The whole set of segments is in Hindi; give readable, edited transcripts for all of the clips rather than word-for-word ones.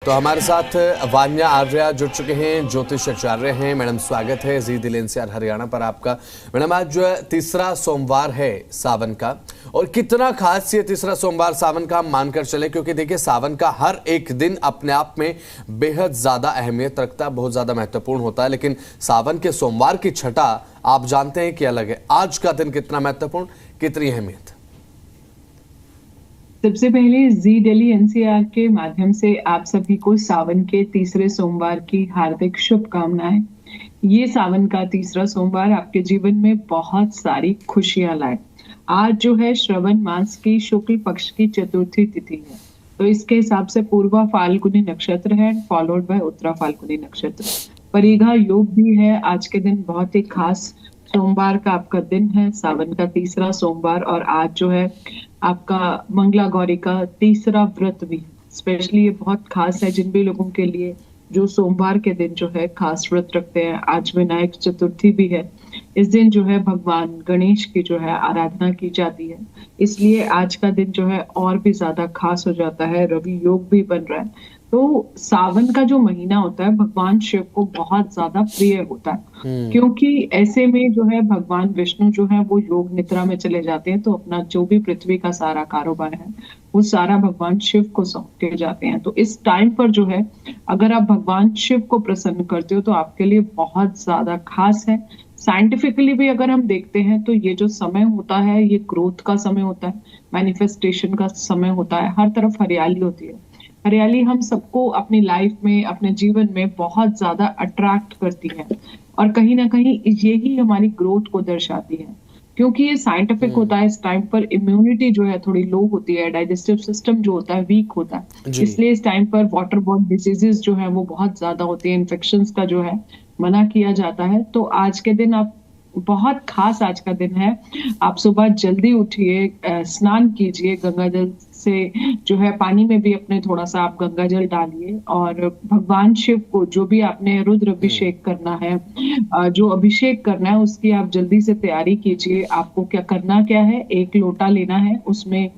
तो हमारे साथ वान्या आर्या जुड़ चुके हैं, ज्योतिष आचार्य हैं। मैडम स्वागत है जी दिल एनसीआर हरियाणा पर आपका। मैडम आज जो है तीसरा सोमवार है सावन का, और कितना खास ये तीसरा सोमवार सावन का हम मानकर चले, क्योंकि देखिए सावन का हर एक दिन अपने आप में बेहद ज्यादा अहमियत रखता है, बहुत ज्यादा महत्वपूर्ण होता है। लेकिन सावन के सोमवार की छठा आप जानते हैं कि अलग है। आज का दिन कितना महत्वपूर्ण, कितनी अहमियत? सबसे पहले जी दिल्ली एनसीआर के माध्यम से आप सभी को सावन के तीसरे सोमवार की हार्दिक शुभकामनाएं। ये सावन का तीसरा सोमवार आपके जीवन में बहुत सारी खुशियां लाए। आज जो है श्रवण मास की शुक्ल पक्ष की चतुर्थी तिथि है, तो इसके हिसाब से पूर्वा फाल्गुनी नक्षत्र है, फॉलोड बाय उत्तरा फाल्गुनी नक्षत्र। परिघा योग भी है। आज के दिन बहुत ही खास सोमवार का आपका दिन है, सावन का तीसरा सोमवार। और आज जो है आपका मंगला गौरी का तीसरा व्रत भी स्पेशली ये बहुत खास है जिन भी लोगों के लिए जो सोमवार के दिन जो है खास व्रत रखते हैं। आज विनायक चतुर्थी भी है। इस दिन जो है भगवान गणेश की जो है आराधना की जाती है, इसलिए आज का दिन जो है और भी ज्यादा खास हो जाता है। रवि योग भी बन रहा है। तो सावन का जो महीना होता है भगवान शिव को बहुत ज्यादा प्रिय होता है, क्योंकि ऐसे में जो है भगवान विष्णु जो है वो योग निद्रा में चले जाते हैं, तो अपना जो भी पृथ्वी का सारा कारोबार है वो सारा भगवान शिव को सौंप के जाते हैं। तो इस टाइम पर जो है अगर आप भगवान शिव को प्रसन्न करते हो तो आपके लिए बहुत ज्यादा खास है। साइंटिफिकली भी अगर हम देखते हैं तो ये जो समय होता है ये ग्रोथ का समय होता है, मैनिफेस्टेशन का समय होता है। हर तरफ हरियाली होती है। हरियाली हम सबको अपनी लाइफ में, अपने जीवन में बहुत ज्यादा अट्रैक्ट करती है, और कहीं ना कहीं यही हमारी ग्रोथ को दर्शाती है। क्योंकि ये साइंटिफिक होता है, इस टाइम पर इम्यूनिटी जो है थोड़ी लो होती है, डाइजेस्टिव सिस्टम जो होता है वीक होता है, इसलिए इस टाइम पर वाटर बॉर्न डिजीजेस जो है वो बहुत ज्यादा होती है। इन्फेक्शंस का जो है मना किया जाता है। तो आज के दिन आप बहुत खास आज का दिन है। आप सुबह जल्दी उठिए, स्नान कीजिए, गंगा जल से जो है पानी में भी अपने थोड़ा सा आप गंगा जल डालिए, और भगवान शिव को जो भी आपने रुद्र अभिषेक करना है, जो अभिषेक करना है उसकी आप जल्दी से तैयारी कीजिए। आपको क्या करना क्या है, एक लोटा लेना है, उसमें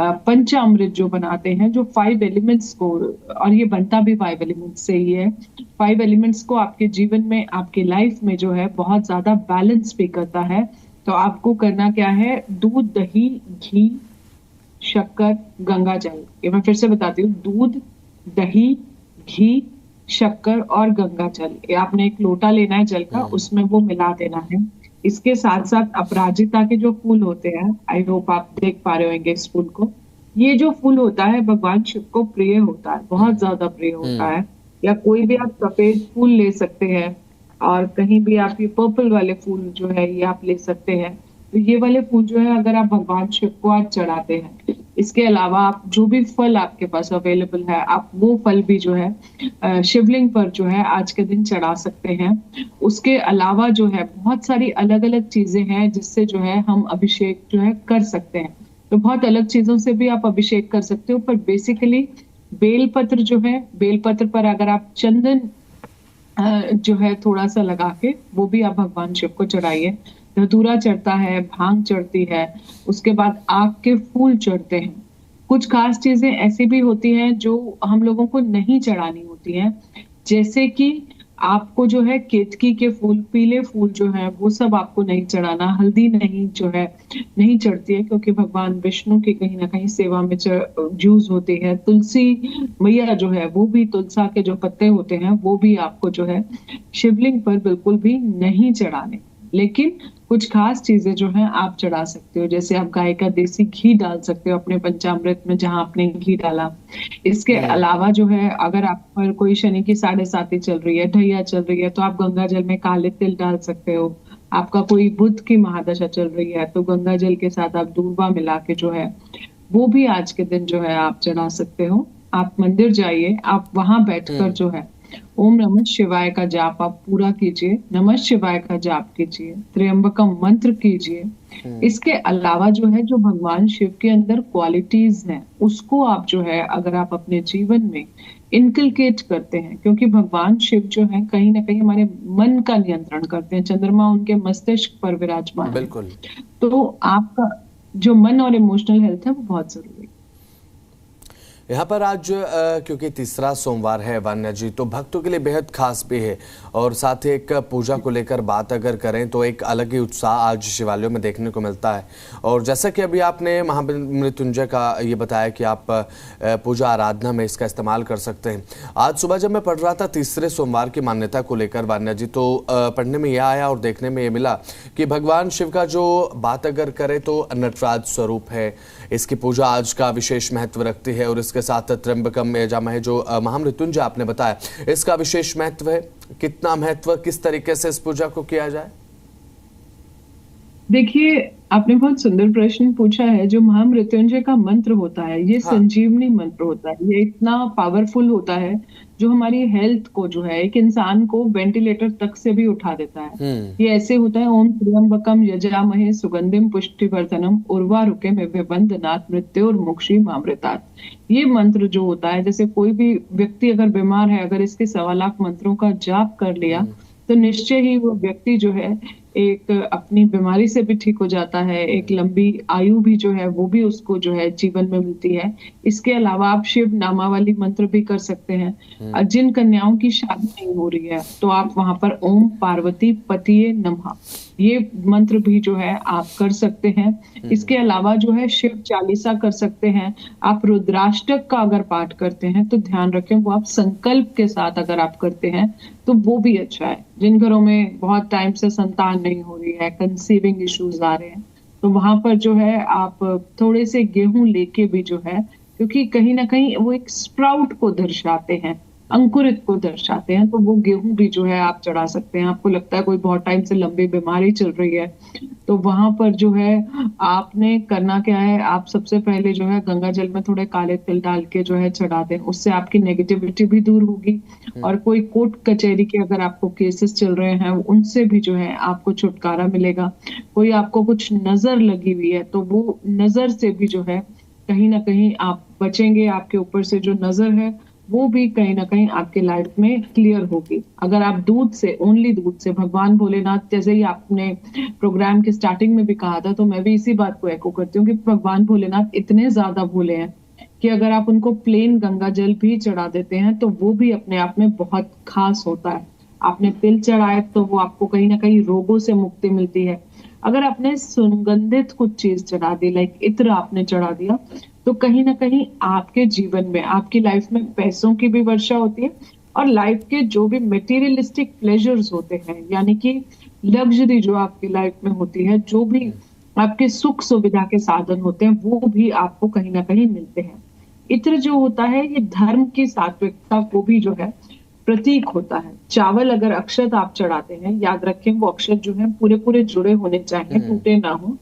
पंचामृत जो बनाते हैं, जो 5 एलिमेंट्स को, और ये बनता भी 5 एलिमेंट्स से ही है, 5 एलिमेंट्स को आपके जीवन में, आपकी लाइफ में जो है बहुत ज्यादा बैलेंस भी करता है। तो आपको करना क्या है, दूध, दही, घी, शक्कर, गंगा जल। ये मैं फिर से बताती हूँ, दूध, दही, घी, शक्कर और गंगा जल। ये आपने एक लोटा लेना है जल का, उसमें वो मिला देना है। इसके साथ साथ अपराजिता के जो फूल होते हैं, आई होप आप देख पा रहे होंगे इस फूल को। ये जो फूल होता है भगवान शिव को प्रिय होता है, बहुत ज्यादा प्रिय होता है। या कोई भी आप सफेद फूल ले सकते हैं, और कहीं भी आप ये पर्पल वाले फूल जो है ये आप ले सकते हैं। तो ये वाले फूल जो है अगर आप भगवान शिव को आज चढ़ाते हैं, इसके अलावा आप जो भी फल आपके पास अवेलेबल है, आप वो फल भी जो है शिवलिंग पर जो है आज के दिन चढ़ा सकते हैं। उसके अलावा जो है बहुत सारी अलग अलग चीजें हैं जिससे जो है हम अभिषेक जो है कर सकते हैं। तो बहुत अलग चीजों से भी आप अभिषेक कर सकते हो, पर बेसिकली बेलपत्र जो है, बेलपत्र पर अगर आप चंदन जो है थोड़ा सा लगा के वो भी आप भगवान शिव को चढ़ाइए। धतूरा चढ़ता है, भांग चढ़ती है, उसके बाद आग के फूल चढ़ते हैं। कुछ खास चीजें ऐसी भी होती हैं जो हम लोगों को नहीं चढ़ानी होती हैं, जैसे कि आपको जो है केतकी के फूल, पीले फूल जो है वो सब आपको नहीं चढ़ाना। हल्दी नहीं जो है नहीं चढ़ती है, क्योंकि भगवान विष्णु की कहीं ना कहीं सेवा में यूज होती है। तुलसी मैया जो है वो भी, तुलसा के जो पत्ते होते हैं वो भी आपको जो है शिवलिंग पर बिल्कुल भी नहीं चढ़ाने। लेकिन कुछ खास चीजें जो हैं आप चढ़ा सकते हो, जैसे आप गाय का देसी घी डाल सकते हो अपने पंचामृत में जहां आपने घी डाला। इसके अलावा जो है अगर आप पर कोई शनि की 7.5 चल रही है, ढैया चल रही है, तो आप गंगा जल में काले तिल डाल सकते हो। आपका कोई बुध की महादशा चल रही है तो गंगा जल के साथ आप दूर्वा मिला के जो है वो भी आज के दिन जो है आप चढ़ा सकते हो। आप मंदिर जाइए, आप वहां बैठकर जो है ओम नमः शिवाय का जाप आप पूरा कीजिए, नमः शिवाय का जाप कीजिए, त्र्यंबकम मंत्र कीजिए। इसके अलावा जो है जो भगवान शिव के अंदर क्वालिटीज हैं उसको आप जो है अगर आप अपने जीवन में इनकलकेट करते हैं, क्योंकि भगवान शिव जो है कहीं ना कहीं हमारे मन का नियंत्रण करते हैं। चंद्रमा उनके मस्तिष्क पर विराजमान है, बिल्कुल। तो आपका जो मन और इमोशनल हेल्थ है वो बहुत जरूरी है। यहाँ पर आज क्योंकि तीसरा सोमवार है वान्या जी, तो भक्तों के लिए बेहद खास भी है और साथ ही एक पूजा को लेकर बात अगर करें तो एक अलग ही उत्साह आज शिवालयों में देखने को मिलता है। और जैसा कि अभी आपने महामृत्युंजय का ये बताया कि आप पूजा आराधना में इसका इस्तेमाल कर सकते हैं। आज सुबह जब मैं पढ़ रहा था तीसरे सोमवार की मान्यता को लेकर वान्या जी, तो पढ़ने में यह आया और देखने में ये मिला कि भगवान शिव का जो बात अगर करें तो नटराज स्वरूप है, इसकी पूजा आज का विशेष महत्व रखती है। और इसके साथ त्र्यंबकम यजामहे जो महामृत्युंजय आपने बताया, इसका विशेष महत्व है। कितना महत्व, किस तरीके से इस पूजा को किया जाए? देखिए, आपने बहुत सुंदर प्रश्न पूछा है। जो महामृत्युंजय का मंत्र होता है, ये संजीवनी मंत्र होता है। ये इतना पावरफुल होता है जो हमारी हेल्थ को, जो है, एक इंसान को वेंटिलेटर तक से भी उठा देता है। ये ऐसे होता है, ओम त्र्यंबकम यजामहे सुगंधिम पुष्टिवर्धनम उर्वारुकमिव बन्धनात् मृत्योर्मुक्षीमामृतात्। ये मंत्र जो होता है, जैसे कोई भी व्यक्ति अगर बीमार है, अगर इसके 1.25 लाख मंत्रों का जाप कर लिया तो निश्चय ही वो व्यक्ति जो है एक अपनी बीमारी से भी ठीक हो जाता है, एक लंबी आयु भी जो है वो भी उसको जो है जीवन में मिलती है। इसके अलावा आप शिव नामावली मंत्र भी कर सकते हैं। जिन कन्याओं की शादी नहीं हो रही है तो आप वहां पर ओम पार्वती पतिये नमः, ये मंत्र भी जो है आप कर सकते हैं। इसके अलावा जो है शिव चालीसा कर सकते हैं। आप रुद्राष्टक का अगर पाठ करते हैं तो ध्यान रखें वो आप संकल्प के साथ अगर आप करते हैं तो वो भी अच्छा है। जिन घरों में बहुत टाइम से संतान नहीं हो रही है, कंसीविंग इश्यूज आ रहे हैं, तो वहां पर जो है आप थोड़े से गेहूं लेके भी जो है, क्योंकि कहीं ना कहीं वो एक स्प्राउट को दर्शाते हैं, अंकुरित को दर्शाते हैं, तो वो गेहूं भी जो है आप चढ़ा सकते हैं। आपको लगता है कोई बहुत टाइम से लंबी बीमारी चल रही है तो वहां पर जो है आपने करना क्या है, आप सबसे पहले जो है गंगा जल में थोड़े काले तिल डाल के जो है चढ़ा दें। उससे आपकी नेगेटिविटी भी दूर होगी और कोई कोर्ट कचहरी के अगर आपको केसेस चल रहे हैं उनसे भी जो है आपको छुटकारा मिलेगा। कोई आपको कुछ नजर लगी हुई है तो वो नजर से भी जो है कहीं ना कहीं आप बचेंगे। आपके ऊपर से जो नजर है वो भी कहीं ना कहीं आपके लाइफ में क्लियर होगी। अगर आप दूध से, ओनली दूध से, भगवान भोलेनाथ, जैसे ही आपने प्रोग्राम के स्टार्टिंग में भी कहा था, तो मैं भी इसी बात को एको करती हूँ कि भगवान भोलेनाथ इतने ज्यादा भोले हैं कि अगर आप उनको प्लेन गंगा जल भी चढ़ा देते हैं तो वो भी अपने आप में बहुत खास होता है। आपने तिल चढ़ाए तो वो आपको कहीं ना कहीं रोगों से मुक्ति मिलती है। अगर आपने सुगंधित कुछ चीज चढ़ा दी, लाइक इत्र आपने चढ़ा दिया, तो कहीं ना कहीं आपके जीवन में, आपकी लाइफ में पैसों की भी वर्षा होती है और लाइफ के जो भी मटेरियलिस्टिक प्लेजर्स होते हैं, यानी कि लग्जरी जो आपकी लाइफ में होती है, जो भी आपके सुख सुविधा के साधन होते हैं, वो भी आपको कहीं ना कहीं मिलते हैं। इत्र जो होता है ये धर्म की सात्विकता को भी जो है प्रतीक होता है। चावल अगर अक्षत आप चढ़ाते हैं, याद रखें वो अक्षत जो है पूरे पूरे जुड़े होने चाहिए, टूटे ना हो,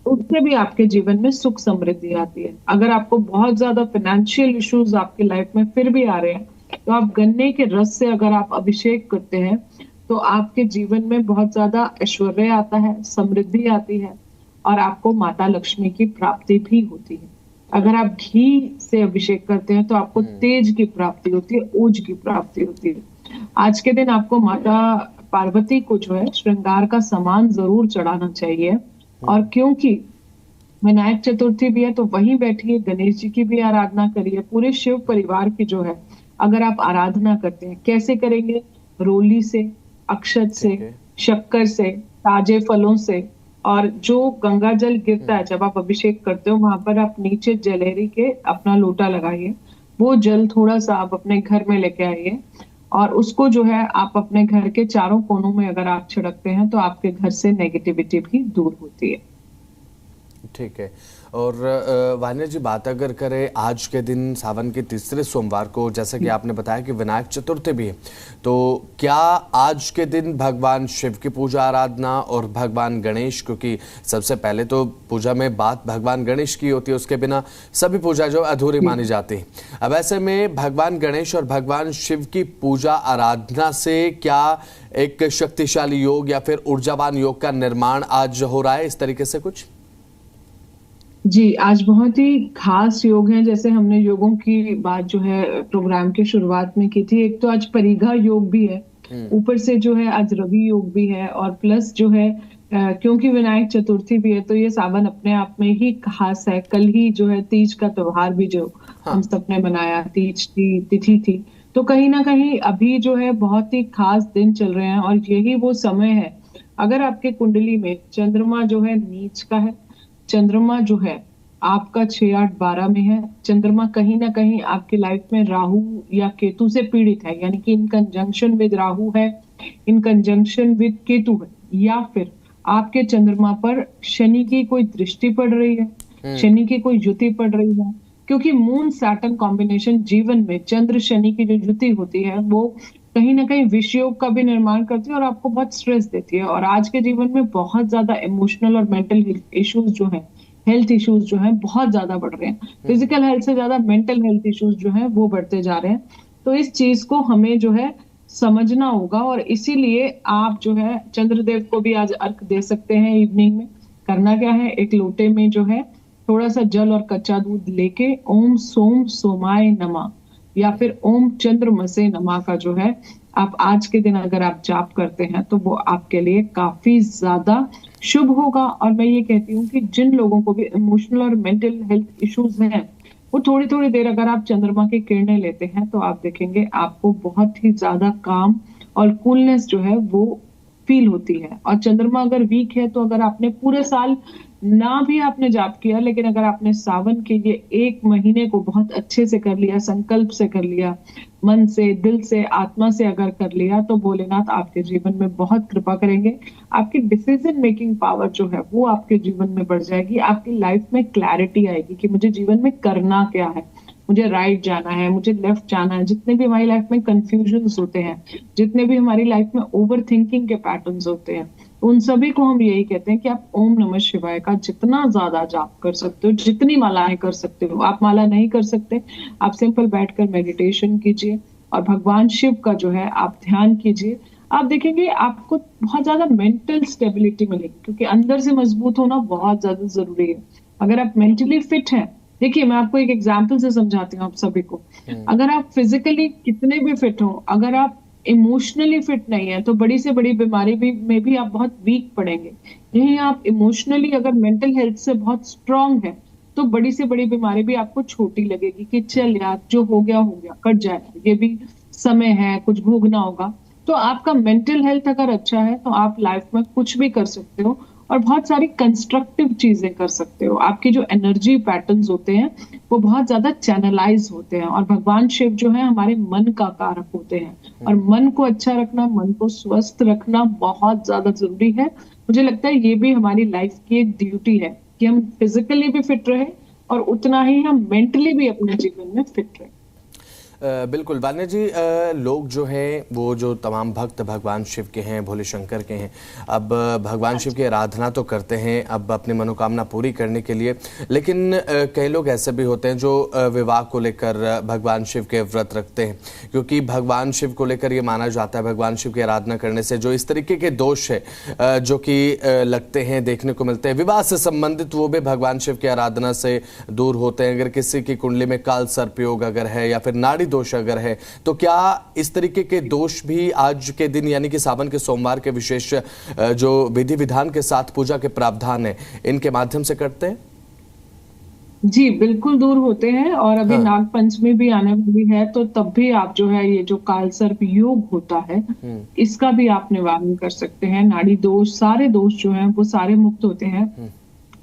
उससे भी आपके जीवन में सुख समृद्धि आती है। अगर आपको बहुत ज्यादा फाइनेंशियल इश्यूज आपकी लाइफ में फिर भी आ रहे हैं तो आप गन्ने के रस से अगर आप अभिषेक करते हैं तो आपके जीवन में बहुत ज्यादा ऐश्वर्य आता है, समृद्धि आती है और आपको माता लक्ष्मी की प्राप्ति भी होती है। अगर आप घी से अभिषेक करते हैं तो आपको तेज की प्राप्ति होती है, ओज की प्राप्ति होती है। आज के दिन आपको माता पार्वती को जो है श्रृंगार का सामान जरूर चढ़ाना चाहिए। और क्योंकि विनायक चतुर्थी भी है तो वहीं बैठिए, गणेश जी की भी आराधना करिए। पूरे शिव परिवार की जो है अगर आप आराधना करते हैं, कैसे करेंगे? रोली से, अक्षत से, शक्कर से, ताजे फलों से, और जो गंगा जल गिरता है जब आप अभिषेक करते हो वहां पर आप नीचे जलेरी के अपना लोटा लगाइए। वो जल थोड़ा सा आप अपने घर में लेके आइए और उसको जो है आप अपने घर के चारों कोनों में अगर आप छिड़कते हैं तो आपके घर से नेगेटिविटी भी दूर होती है। ठीक है। और वान्या जी, बात अगर करें आज के दिन सावन के तीसरे सोमवार को, जैसे कि आपने बताया कि विनायक चतुर्थी भी है, तो क्या आज के दिन भगवान शिव की पूजा आराधना और भगवान गणेश, क्योंकि सबसे पहले तो पूजा में बात भगवान गणेश की होती है, उसके बिना सभी पूजा जो अधूरी मानी जाती है। अब ऐसे में भगवान गणेश और भगवान शिव की पूजा आराधना से क्या एक शक्तिशाली योग या फिर ऊर्जावान योग का निर्माण आज हो रहा है, इस तरीके से कुछ? जी, आज बहुत ही खास योग है। जैसे हमने योगों की बात जो है प्रोग्राम के शुरुआत में की थी, एक तो आज परिघा योग भी है, ऊपर से जो है आज रवि योग भी है, और प्लस जो है क्योंकि विनायक चतुर्थी भी है तो ये सावन अपने आप में ही खास है। कल ही जो है तीज का त्योहार भी जो हम सबने मनाया, तीज की तिथि थी। तो कहीं ना कहीं अभी जो है बहुत ही खास दिन चल रहे हैं और यही वो समय है। अगर आपके कुंडली में चंद्रमा जो है नीच का है, चंद्रमा जो है आपका 6 8 12 में है, चंद्रमा कहीं ना कहीं आपकी लाइफ में राहु या केतु से पीड़ित है, यानी कि इन कंजंक्शन विद राहु है, इन कंजंक्शन विद केतु है, या फिर आपके चंद्रमा पर शनि की कोई दृष्टि पड़ रही है, शनि की कोई युति पड़ रही है। क्योंकि मून सैटर्न कॉम्बिनेशन जीवन में चंद्र शनि की जो युति होती है वो कहीं ना कहीं विषयोग का भी निर्माण करती है और आपको बहुत स्ट्रेस देती है। और आज के जीवन में बहुत ज्यादा इमोशनल और मेंटल इश्यूज जो है, हेल्थ इश्यूज जो है बहुत ज्यादा बढ़ रहे हैं। फिजिकल हेल्थ से ज्यादा मेंटल हेल्थ इश्यूज जो है वो बढ़ते जा रहे हैं। तो इस चीज को हमें जो है समझना होगा और इसीलिए आप जो है चंद्रदेव को भी आज अर्घ दे सकते हैं। इवनिंग में करना क्या है, एक लोटे में जो है थोड़ा सा जल और कच्चा दूध लेके ओम सोम सोमाय नमः या फिर ओम चंद्रमसे नमः का जो है आप आज के दिन अगर आप जाप करते हैं तो वो आपके लिए काफी ज्यादा शुभ होगा। और मैं ये कहती हूँ कि जिन लोगों को भी इमोशनल और मेंटल हेल्थ इश्यूज हैं वो थोड़ी थोड़ी देर अगर आप चंद्रमा की किरणें लेते हैं तो आप देखेंगे आपको बहुत ही ज्यादा काम और कूलनेस जो है वो फील होती है। और चंद्रमा अगर वीक है तो अगर आपने पूरे साल ना भी आपने जाप किया, लेकिन अगर आपने सावन के ये 1 महीने को बहुत अच्छे से कर लिया, संकल्प से कर लिया, मन से, दिल से, आत्मा से अगर कर लिया तो भोलेनाथ आपके जीवन में बहुत कृपा करेंगे। आपकी डिसीजन मेकिंग पावर जो है वो आपके जीवन में बढ़ जाएगी। आपकी लाइफ में क्लैरिटी आएगी कि मुझे जीवन में करना क्या है, मुझे राइट जाना है, मुझे लेफ्ट जाना है। जितने भी हमारी लाइफ में कंफ्यूजन्स होते हैं, जितने भी हमारी लाइफ में ओवर थिंकिंग के पैटर्न्स होते हैं, उन सभी को हम यही कहते हैं कि आप ओम नमः शिवाय का जितना ज्यादा जाप कर सकते हो, जितनी मालाएं कर सकते हो। आप माला नहीं कर सकते, आप सिंपल बैठकर मेडिटेशन कीजिए और भगवान शिव का जो है आप ध्यान कीजिए। आप देखेंगे आपको बहुत ज्यादा मेंटल स्टेबिलिटी मिलेगी, क्योंकि अंदर से मजबूत होना बहुत ज्यादा जरूरी है। अगर आप मेंटली फिट हैं, देखिए मैं आपको एक एग्जाम्पल से समझाती हूँ आप सभी को। अगर आप फिजिकली कितने भी फिट हो, अगर आप इमोशनली फिट नहीं है तो बड़ी से बड़ी बीमारी भी में भी आप बहुत वीक पड़ेंगे। यही आप इमोशनली अगर मेंटल हेल्थ से बहुत स्ट्रांग है तो बड़ी से बड़ी बीमारी भी आपको छोटी लगेगी कि चल यार जो हो गया कट जाएगा, ये भी समय है, कुछ भोगना होगा। तो आपका मेंटल हेल्थ अगर अच्छा है तो आप लाइफ में कुछ भी कर सकते हो और बहुत सारी कंस्ट्रक्टिव चीजें कर सकते हो। आपकी जो एनर्जी पैटर्न्स होते हैं वो बहुत ज्यादा चैनलाइज होते हैं। और भगवान शिव जो है हमारे मन का कारक होते हैं और मन को अच्छा रखना, मन को स्वस्थ रखना बहुत ज्यादा जरूरी है। मुझे लगता है ये भी हमारी लाइफ की एक ड्यूटी है कि हम फिजिकली भी फिट रहे और उतना ही हम मेंटली भी अपने जीवन में फिट रहे। बिल्कुल वान्या जी, लोग जो हैं वो जो तमाम भक्त भगवान शिव के हैं, भोले शंकर के हैं, अब भगवान शिव की आराधना तो करते हैं अब अपनी मनोकामना पूरी करने के लिए, लेकिन कई लोग ऐसे भी होते हैं जो विवाह को लेकर भगवान शिव के व्रत रखते हैं, क्योंकि भगवान शिव को लेकर ये माना जाता है भगवान शिव की आराधना करने से जो इस तरीके के दोष है जो कि लगते हैं, देखने को मिलते हैं विवाह से संबंधित, वो भी भगवान शिव की आराधना से दूर होते हैं। अगर किसी की कुंडली में काल सर्प योग अगर है या फिर नाड़ी दोष अगर है, तो क्या इस तरीके के दोष भी आज के दिन यानी कि सावन के सोमवार के विशेष जो विधि विधान के साथ पूजा के प्रावधान है इनके माध्यम से करते हैं? जी बिल्कुल दूर होते हैं। और अभी नाग पंचमी भी आने वाली है तो तब भी आप जो है ये जो काल सर्प योग होता है इसका भी आप निवारण कर सकते हैं। नाड़ी दोष, सारे दोष जो हैं वो सारे मुक्त होते हैं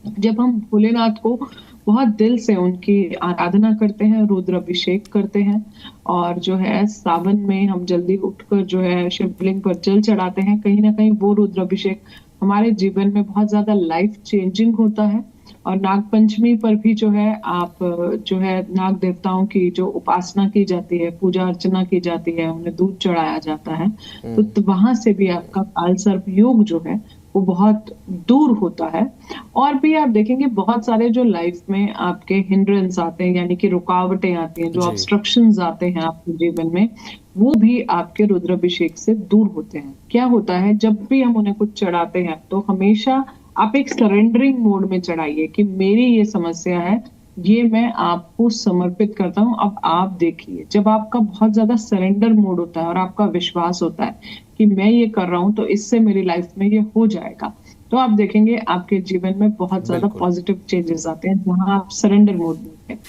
जब हम भोलेनाथ को बहुत दिल से उनकी आराधना करते हैं, रुद्र अभिषेक करते हैं और जो है सावन में हम जल्दी उठकर जो है शिवलिंग पर जल चढ़ाते हैं। कहीं ना कहीं वो रुद्र अभिषेक हमारे जीवन में बहुत ज्यादा लाइफ चेंजिंग होता है। और नाग पंचमी पर भी जो है आप जो है नाग देवताओं की जो उपासना की जाती है, पूजा अर्चना की जाती है, उन्हें दूध चढ़ाया जाता है, तो वहां से भी आपका काल सर्प योग जो है वो बहुत दूर होता है। और भी आप देखेंगे बहुत सारे जो लाइफ में आपके हिंड्रेंस आते हैं, यानी कि रुकावटें आती हैं, जो ऑब्स्ट्रक्शंस आते हैं आपके जीवन में, वो भी आपके रुद्राभिषेक से दूर होते हैं। क्या होता है, जब भी हम उन्हें कुछ चढ़ाते हैं तो हमेशा आप एक सरेंडरिंग मोड में चढ़ाइए कि मेरी ये समस्या है, ये मैं आपको समर्पित करता हूँ, अब आप देखिए। जब आपका बहुत ज्यादा सरेंडर मोड होता है और आपका विश्वास होता है कि मैं ये कर रहा हूँ तो इससे मेरी लाइफ में ये हो जाएगा, तो आप देखेंगे आपके जीवन में बहुत ज्यादा पॉजिटिव चेंजेस आते हैं जहां आप सरेंडर मोड में हैं।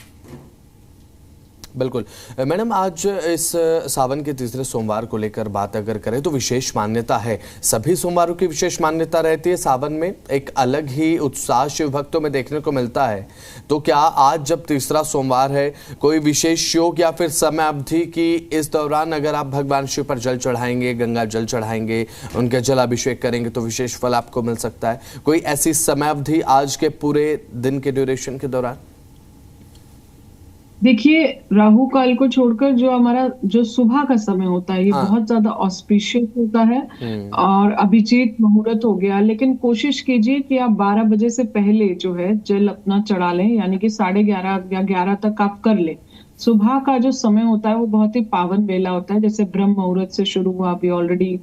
बिल्कुल। मैडम, आज इस सावन के तीसरे सोमवार को लेकर बात अगर करें तो विशेष मान्यता है। सभी सोमवारों की विशेष मान्यता रहती है। सावन में एक अलग ही उत्साह शिव भक्तों में देखने को मिलता है। तो क्या आज जब तीसरा सोमवार है, कोई विशेष योग या फिर समय अवधि की इस दौरान अगर आप भगवान शिव पर जल चढ़ाएंगे, गंगा जल चढ़ाएंगे, उनके जल अभिषेक करेंगे तो विशेष फल आपको मिल सकता है? कोई ऐसी समय अवधि आज के पूरे दिन के ड्यूरेशन के दौरान? देखिए, राहु काल को छोड़कर जो हमारा जो सुबह का समय होता है, ये बहुत ज्यादा ऑस्पिशियस होता है और अभिजीत मुहूर्त हो गया। लेकिन कोशिश कीजिए कि आप 12 बजे से पहले जो है जल अपना चढ़ा लें, यानी कि 11:30 या 11 तक आप कर लें। सुबह का जो समय होता है वो बहुत ही पावन वेला होता है। जैसे ब्रह्म मुहूर्त से शुरू हुआ, अभी ऑलरेडी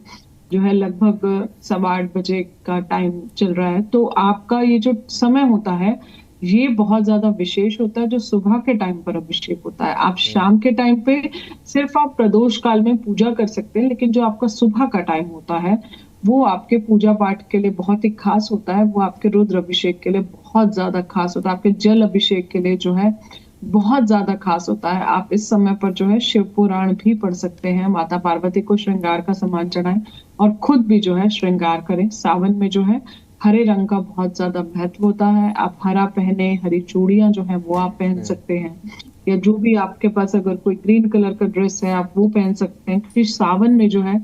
जो है लगभग 8:15 बजे का टाइम चल रहा है। तो आपका ये जो समय होता है ये बहुत ज्यादा विशेष होता है, जो सुबह के टाइम पर अभिषेक होता है। आप शाम के टाइम पे सिर्फ आप प्रदोष काल में पूजा कर सकते हैं, लेकिन जो आपका सुबह का टाइम होता है वो आपके पूजा पाठ के लिए बहुत ही खास होता है। वो आपके रुद्र अभिषेक के लिए बहुत ज्यादा खास होता है, आपके जल अभिषेक के लिए जो है बहुत ज्यादा खास होता है। आप इस समय पर जो है शिव पुराण भी पढ़ सकते हैं, माता पार्वती को श्रृंगार का सामान चढ़ाएं और खुद भी जो है श्रृंगार करें। सावन में जो है हरे रंग का बहुत ज्यादा महत्व होता है। आप हरा पहने, हरी चूड़ियां जो है वो आप पहन सकते हैं, या जो भी आपके पास अगर कोई ग्रीन कलर का ड्रेस है आप वो पहन सकते हैं। क्योंकि सावन में जो है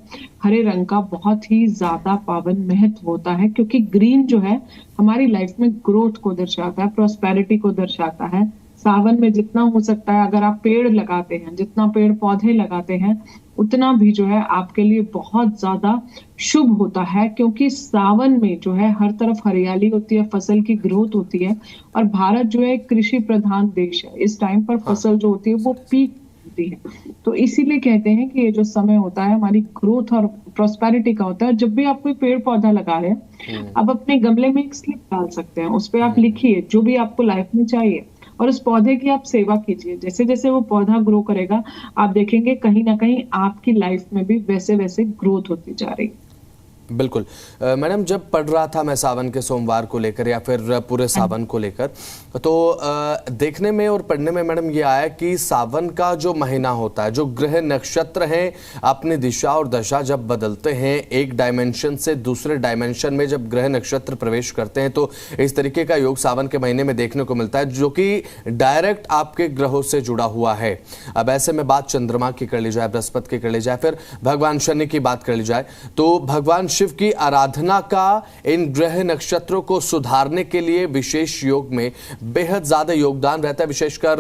हरे रंग का बहुत ही ज्यादा पावन महत्व होता है, क्योंकि ग्रीन जो है हमारी लाइफ में ग्रोथ को दर्शाता है, प्रॉस्पेरिटी को दर्शाता है। सावन में जितना हो सकता है अगर आप पेड़ लगाते हैं, जितना पेड़ पौधे लगाते हैं, उतना भी जो है आपके लिए बहुत ज्यादा शुभ होता है। क्योंकि सावन में जो है हर तरफ हरियाली होती है, फसल की ग्रोथ होती है, और भारत जो है कृषि प्रधान देश है। इस टाइम पर फसल जो होती है वो पीक होती है। तो इसीलिए कहते हैं कि ये जो समय होता है हमारी ग्रोथ और प्रॉस्पेरिटी का होता है। जब भी आप कोई पेड़ पौधा लगा रहे हैं, आप अपने गमले में एक स्लिप डाल सकते हैं, उस पर आप लिखिए जो भी आपको लाइफ में चाहिए और उस पौधे की आप सेवा कीजिए। जैसे जैसे वो पौधा ग्रो करेगा आप देखेंगे कहीं ना कहीं आपकी लाइफ में भी वैसे वैसे ग्रोथ होती जा रही है। बिल्कुल। मैडम, जब पढ़ रहा था मैं सावन के सोमवार को लेकर या फिर पूरे सावन को लेकर, तो देखने में और पढ़ने में मैडम ये आया कि सावन का जो महीना होता है, जो ग्रह नक्षत्र हैं अपनी दिशा और दशा जब बदलते हैं, एक डायमेंशन से दूसरे डायमेंशन में जब ग्रह नक्षत्र प्रवेश करते हैं, तो इस तरीके का योग सावन के महीने में देखने को मिलता है, जो कि डायरेक्ट आपके ग्रहों से जुड़ा हुआ है। अब ऐसे में बात चंद्रमा की कर ली जाए, बृहस्पति की कर ली जाए, फिर भगवान शनि की बात कर ली जाए, तो भगवान शिव की आराधना का इन ग्रह नक्षत्रों को सुधारने के लिए विशेष योग में बेहद ज्यादा योगदान रहता है। विशेषकर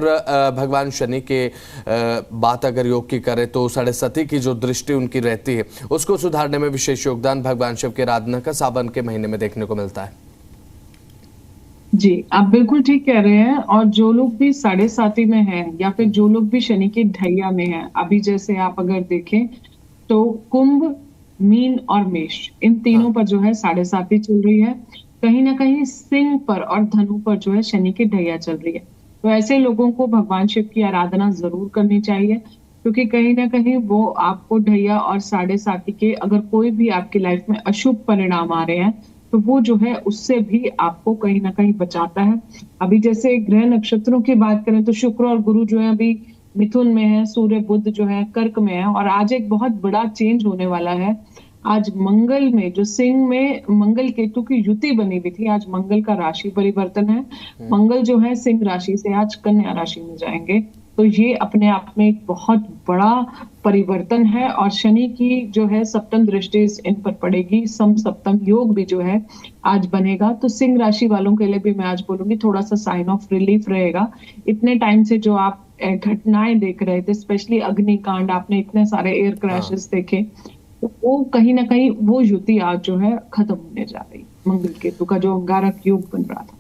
भगवान शनि के बात अगर योग की करें तो 7.5 की जो दृष्टि उनकी रहती है, उसको सुधारने में विशेष योगदान भगवान शिव की आराधना का सावन के महीने में देखने को मिलता है। जी, आप बिल्कुल ठीक कह रहे हैं। और जो लोग भी 7.5 में हैं या फिर जो लोग भी शनि की ढैया में हैं, अभी जैसे आप अगर देखें तो कुंभ, मीन और मेष, इन तीनों पर जो है 7.5 चल रही है। कहीं ना कहीं सिंह पर और धनु पर जो है शनि की ढैया चल रही है। तो ऐसे लोगों को भगवान शिव की आराधना जरूर करनी चाहिए, क्योंकि कहीं ना कहीं वो आपको ढैया और 7.5 के अगर कोई भी आपकी लाइफ में अशुभ परिणाम आ रहे हैं तो वो जो है उससे भी आपको कहीं ना कहीं बचाता है। अभी जैसे ग्रह नक्षत्रों की बात करें तो शुक्र और गुरु जो है अभी मिथुन में है, सूर्य बुध जो है कर्क में है, और आज एक बहुत बड़ा चेंज होने वाला है। आज मंगल में, जो सिंह में मंगल केतु की युति बनी हुई थी, आज मंगल का राशि परिवर्तन है। मंगल जो है सिंह राशि से आज कन्या राशि में जाएंगे। तो ये अपने आप में एक बहुत बड़ा परिवर्तन है। और शनि की जो है सप्तम दृष्टि इन पर पड़ेगी, सम सप्तम योग भी जो है आज बनेगा। तो सिंह राशि वालों के लिए भी मैं आज बोलूंगी थोड़ा सा साइन ऑफ रिलीफ रहेगा। इतने टाइम से जो आप घटनाएं देख रहे थे, स्पेशली अग्निकांड, आपने इतने सारे एयर क्रैशेस देखे, तो वो कहीं ना कहीं वो युति आज जो है खत्म होने जा रही, मंगल केतु का जो अंगारक योग बन रहा था।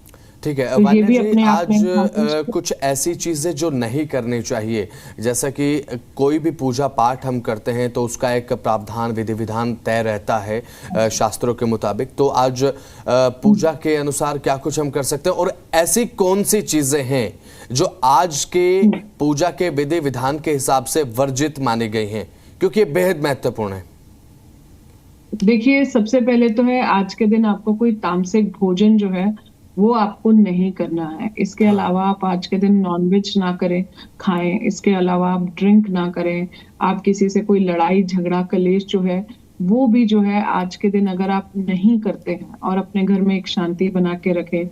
ठीक है। तो ये भी जी, आज कुछ ऐसी चीजें जो नहीं करनी चाहिए, जैसा कि कोई भी पूजा पाठ हम करते हैं तो उसका एक प्रावधान, विधि विधान तय रहता है शास्त्रों के मुताबिक। तो आज पूजा के अनुसार क्या कुछ हम कर सकते हैं, और ऐसी कौन सी चीजें हैं जो आज के पूजा के विधि विधान के हिसाब से वर्जित मानी गई हैं, क्योंकि ये बेहद महत्वपूर्ण है? देखिए, सबसे पहले तो है आज के दिन आपको कोई तामसिक भोजन जो है वो आपको नहीं करना है। इसके अलावा आप आज के दिन नॉनवेज ना करें, खाएं। इसके अलावा आप ड्रिंक ना करें। आप किसी से कोई लड़ाई झगड़ा कलेश जो है वो भी जो है आज के दिन अगर आप नहीं करते हैं और अपने घर में एक शांति बना के रखें,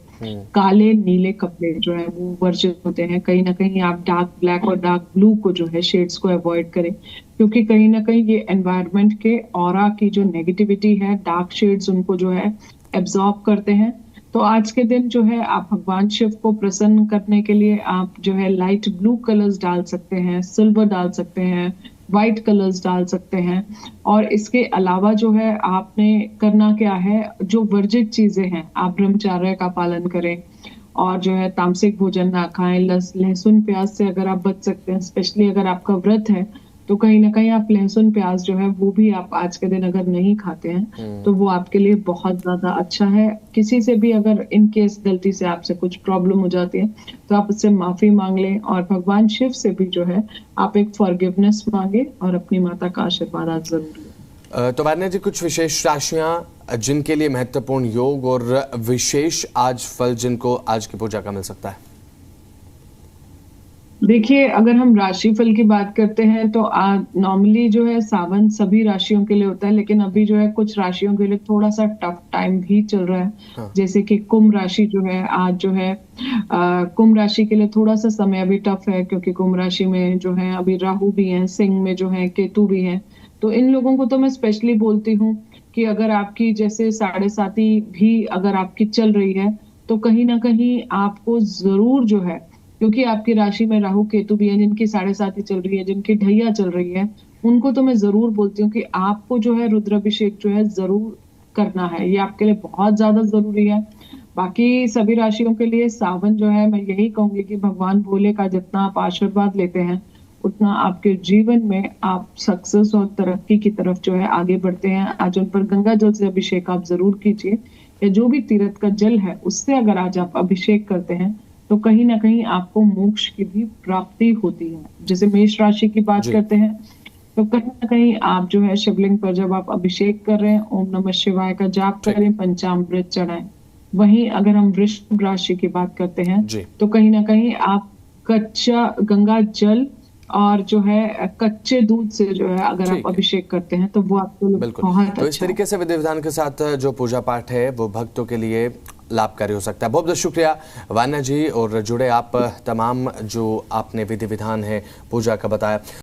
काले नीले कपड़े जो है वो वर्जित होते हैं। कहीं ना कहीं आप डार्क ब्लैक और डार्क ब्लू को जो है शेड्स को अवॉइड करें, क्योंकि कहीं ना कहीं ये एनवायरनमेंट के ऑरा की जो नेगेटिविटी है, डार्क शेड्स उनको जो है एब्जॉर्ब करते हैं। तो आज के दिन जो है आप भगवान शिव को प्रसन्न करने के लिए आप जो है लाइट ब्लू कलर्स डाल सकते हैं, सिल्वर डाल सकते हैं, व्हाइट कलर्स डाल सकते हैं। और इसके अलावा जो है आपने करना क्या है, जो वर्जित चीजें हैं आप ब्रह्मचर्य का पालन करें और जो है तामसिक भोजन ना खाएं। लहसुन प्याज से अगर आप बच सकते हैं, स्पेशली अगर आपका व्रत है तो कहीं ना कहीं आप लहसुन प्याज जो है वो भी आप आज के दिन अगर नहीं खाते हैं तो वो आपके लिए बहुत ज्यादा अच्छा है। किसी से भी अगर इन केस गलती से आपसे कुछ प्रॉब्लम हो जाती है तो आप उससे माफी मांग लें और भगवान शिव से भी जो है आप एक फॉरगिवनेस मांगे और अपनी माता का आशीर्वाद आज जरूर लें। तो वान्या जी, कुछ विशेष राशियां जिनके लिए महत्वपूर्ण योग और विशेष आज फल जिनको आज की पूजा का मिल सकता है? देखिए, अगर हम राशिफल की बात करते हैं तो नॉर्मली जो है सावन सभी राशियों के लिए होता है, लेकिन अभी जो है कुछ राशियों के लिए थोड़ा सा टफ टाइम भी चल रहा है। हाँ। जैसे कि कुंभ राशि जो है आज जो है कुंभ राशि के लिए थोड़ा सा समय अभी टफ है, क्योंकि कुंभ राशि में जो है अभी राहु भी है, सिंह में जो है केतु भी है। तो इन लोगों को तो मैं स्पेशली बोलती हूँ कि अगर आपकी जैसे साढ़े साती भी अगर आपकी चल रही है तो कहीं ना कहीं आपको जरूर जो है, क्योंकि आपकी राशि में राहु केतु भी है, जिनकी साढ़े साती चल रही है, जिनकी ढैया चल रही है, उनको तो मैं जरूर बोलती हूँ कि आपको जो है रुद्राभिषेक जो है जरूर करना है। ये आपके लिए बहुत ज्यादा जरूरी है। बाकी सभी राशियों के लिए सावन जो है मैं यही कहूंगी कि भगवान भोले का जितना आप आशीर्वाद लेते हैं उतना आपके जीवन में आप सक्सेस और तरक्की की तरफ जो है आगे बढ़ते हैं। आज उन पर गंगा जल से अभिषेक आप जरूर कीजिए, या जो भी तीर्थ का जल है उससे अगर आज आप अभिषेक करते हैं तो कहीं ना कहीं आपको मोक्ष की भी प्राप्ति होती है। जैसे मेष राशि की बात करते हैं तो कहीं ना कहीं आप जो है शिवलिंग पर जब आप अभिषेक कर रहे हैं ओम नमः शिवाय का जाप करें, पंचामृत चढ़ाएं। वहीं अगर हम वृषभ राशि की बात करते हैं तो कहीं ना कहीं आप कच्चा गंगा जल और जो है कच्चे दूध से जो है अगर आप अभिषेक करते हैं तो वो आपको बहुत अच्छा। तो इस तरीके से विधि विधान के साथ जो पूजा पाठ है वो भक्तों के लिए लाभकारी हो सकता है। बहुत बहुत शुक्रिया वान्या जी, और जुड़े आप तमाम जो आपने विधि विधान है पूजा का बताया।